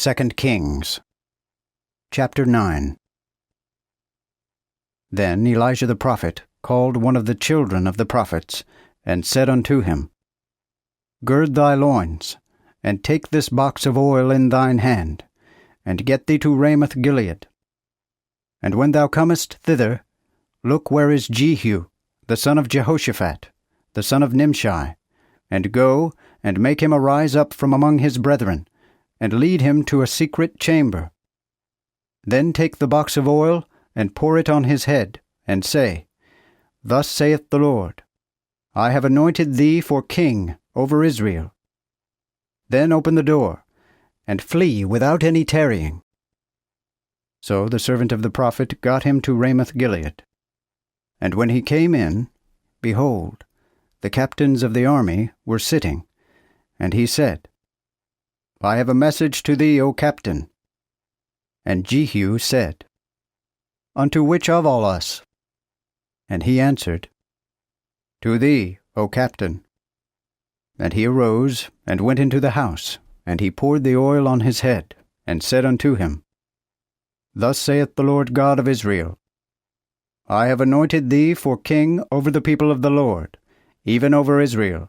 2 Kings. Chapter 9. Then Elijah the prophet called one of the children of the prophets, and said unto him, Gird thy loins, and take this box of oil in thine hand, and get thee to Ramoth Gilead. And when thou comest thither, look where is Jehu, the son of Jehoshaphat, the son of Nimshi, and go, and make him arise up from among his brethren, and lead him to a secret chamber. Then take the box of oil, and pour it on his head, and say, Thus saith the Lord, I have anointed thee for king over Israel. Then open the door, and flee without any tarrying. So the servant of the prophet got him to Ramoth Gilead. And when he came in, behold, the captains of the army were sitting, and he said, I have a message to thee, O captain. And Jehu said, Unto which of all us? And he answered, To thee, O captain. And he arose, and went into the house, and he poured the oil on his head, and said unto him, Thus saith the Lord God of Israel, I have anointed thee for king over the people of the Lord, even over Israel.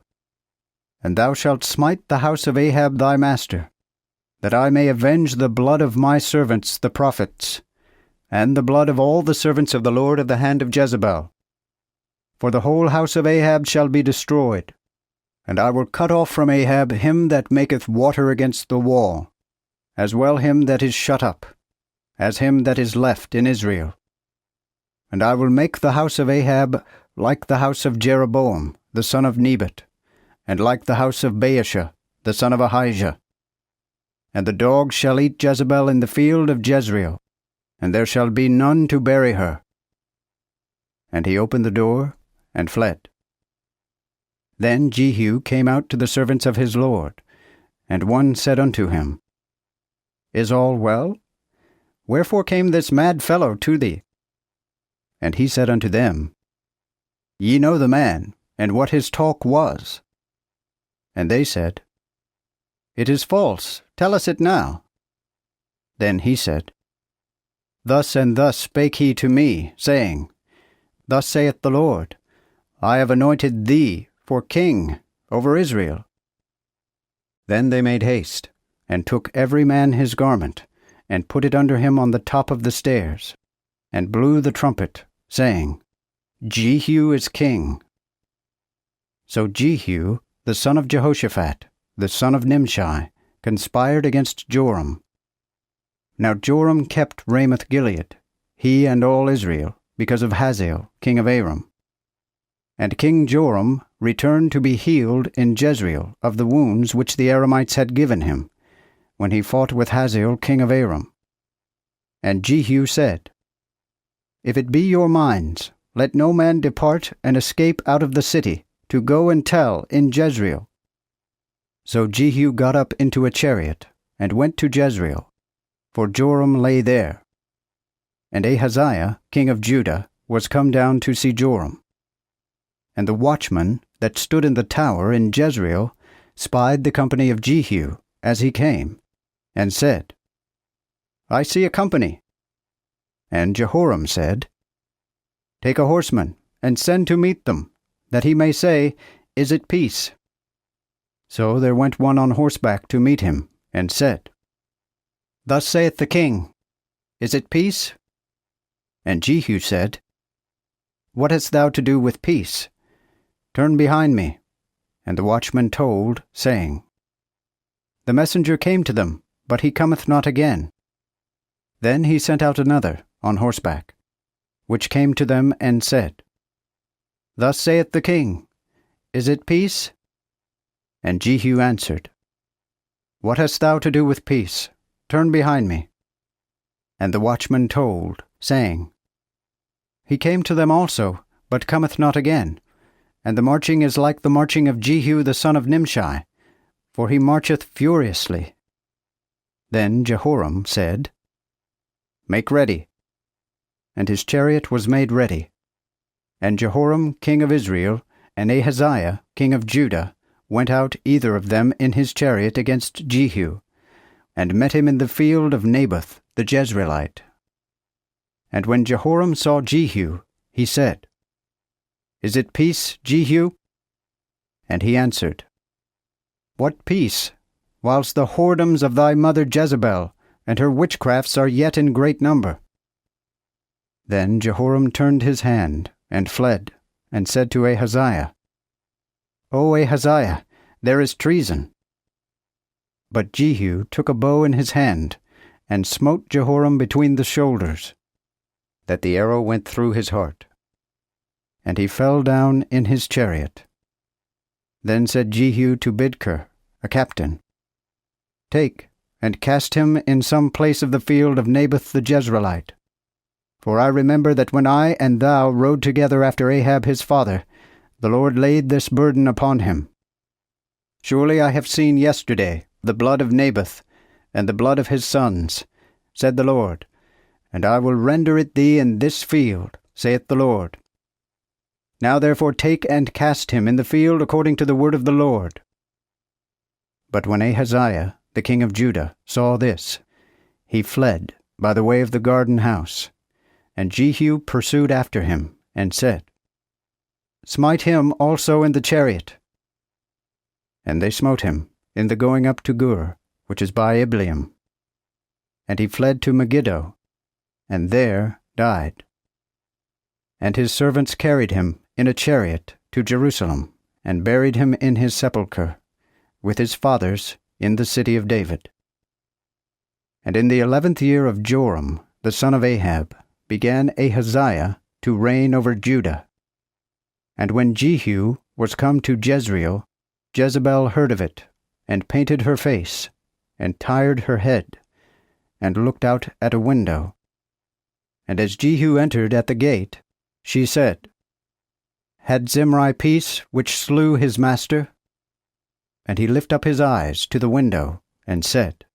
And thou shalt smite the house of Ahab thy master, that I may avenge the blood of my servants the prophets, and the blood of all the servants of the Lord of the hand of Jezebel. For the whole house of Ahab shall be destroyed, and I will cut off from Ahab him that maketh water against the wall, as well him that is shut up, as him that is left in Israel. And I will make the house of Ahab like the house of Jeroboam the son of Nebat, and like the house of Baasha the son of Ahijah. And the dogs shall eat Jezebel in the field of Jezreel, and there shall be none to bury her. And he opened the door, and fled. Then Jehu came out to the servants of his lord, and one said unto him, Is all well? Wherefore came this mad fellow to thee? And he said unto them, Ye know the man, and what his talk was. And they said, It is false, tell us it now. Then he said, Thus and thus spake he to me, saying, Thus saith the Lord, I have anointed thee for king over Israel. Then they made haste, and took every man his garment, and put it under him on the top of the stairs, and blew the trumpet, saying, Jehu is king. So Jehu, the son of Jehoshaphat, the son of Nimshi, conspired against Joram. Now Joram kept Ramoth Gilead, he and all Israel, because of Hazael, king of Aram. And King Joram returned to be healed in Jezreel of the wounds which the Aramites had given him, when he fought with Hazael, king of Aram. And Jehu said, If it be your minds, let no man depart and escape out of the city, to go and tell in Jezreel. So Jehu got up into a chariot, and went to Jezreel, for Joram lay there. And Ahaziah, king of Judah, was come down to see Joram. And the watchman that stood in the tower in Jezreel spied the company of Jehu as he came, and said, I see a company. And Jehoram said, Take a horseman, and send to meet them, that he may say, Is it peace? So there went one on horseback to meet him, and said, Thus saith the king, Is it peace? And Jehu said, What hast thou to do with peace? Turn behind me. And the watchman told, saying, The messenger came to them, but he cometh not again. Then he sent out another on horseback, which came to them and said, Thus saith the king, Is it peace? And Jehu answered, What hast thou to do with peace? Turn behind me. And the watchman told, saying, He came to them also, but cometh not again. And the marching is like the marching of Jehu the son of Nimshi, for he marcheth furiously. Then Jehoram said, Make ready. And his chariot was made ready. And Jehoram king of Israel, and Ahaziah king of Judah, went out either of them in his chariot against Jehu, and met him in the field of Naboth the Jezreelite. And when Jehoram saw Jehu, he said, Is it peace, Jehu? And he answered, What peace, whilst the whoredoms of thy mother Jezebel and her witchcrafts are yet in great number? Then Jehoram turned his hand, and fled, and said to Ahaziah, O Ahaziah, there is treason. But Jehu took a bow in his hand, and smote Jehoram between the shoulders, that the arrow went through his heart. And he fell down in his chariot. Then said Jehu to Bidkar, a captain, Take, and cast him in some place of the field of Naboth the Jezreelite. For I remember that when I and thou rode together after Ahab his father, the Lord laid this burden upon him. Surely I have seen yesterday the blood of Naboth, and the blood of his sons, said the Lord, and I will render it thee in this field, saith the Lord. Now therefore take and cast him in the field according to the word of the Lord. But when Ahaziah, the king of Judah, saw this, he fled by the way of the garden house. And Jehu pursued after him, and said, Smite him also in the chariot. And they smote him in the going up to Gur, which is by Ibleam. And he fled to Megiddo, and there died. And his servants carried him in a chariot to Jerusalem, and buried him in his sepulchre, with his fathers in the city of David. And in the 11th year of Joram, the son of Ahab, began Ahaziah to reign over Judah. And when Jehu was come to Jezreel, Jezebel heard of it, and painted her face, and tired her head, and looked out at a window. And as Jehu entered at the gate, she said, Had Zimri peace which slew his master? And he lifted up his eyes to the window, and said,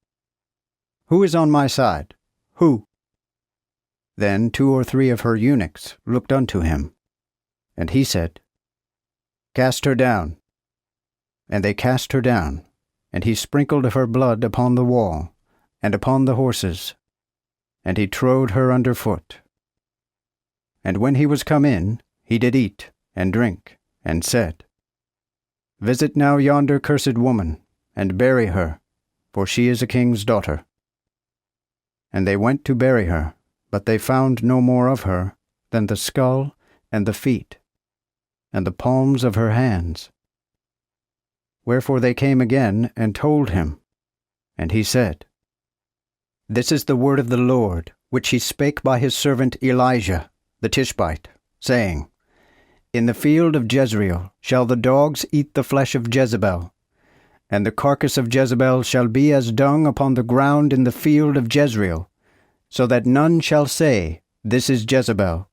Who is on my side? Who? Then 2 or 3 of her eunuchs looked unto him. And he said, Cast her down. And they cast her down, and he sprinkled of her blood upon the wall, and upon the horses, and he trode her under foot. And when he was come in, he did eat and drink, and said, Visit now yonder cursed woman, and bury her, for she is a king's daughter. And they went to bury her, but they found no more of her than the skull and the feet, and the palms of her hands. Wherefore they came again and told him. And he said, This is the word of the Lord, which he spake by his servant Elijah the Tishbite, saying, In the field of Jezreel shall the dogs eat the flesh of Jezebel, and the carcass of Jezebel shall be as dung upon the ground in the field of Jezreel, so that none shall say, This is Jezebel.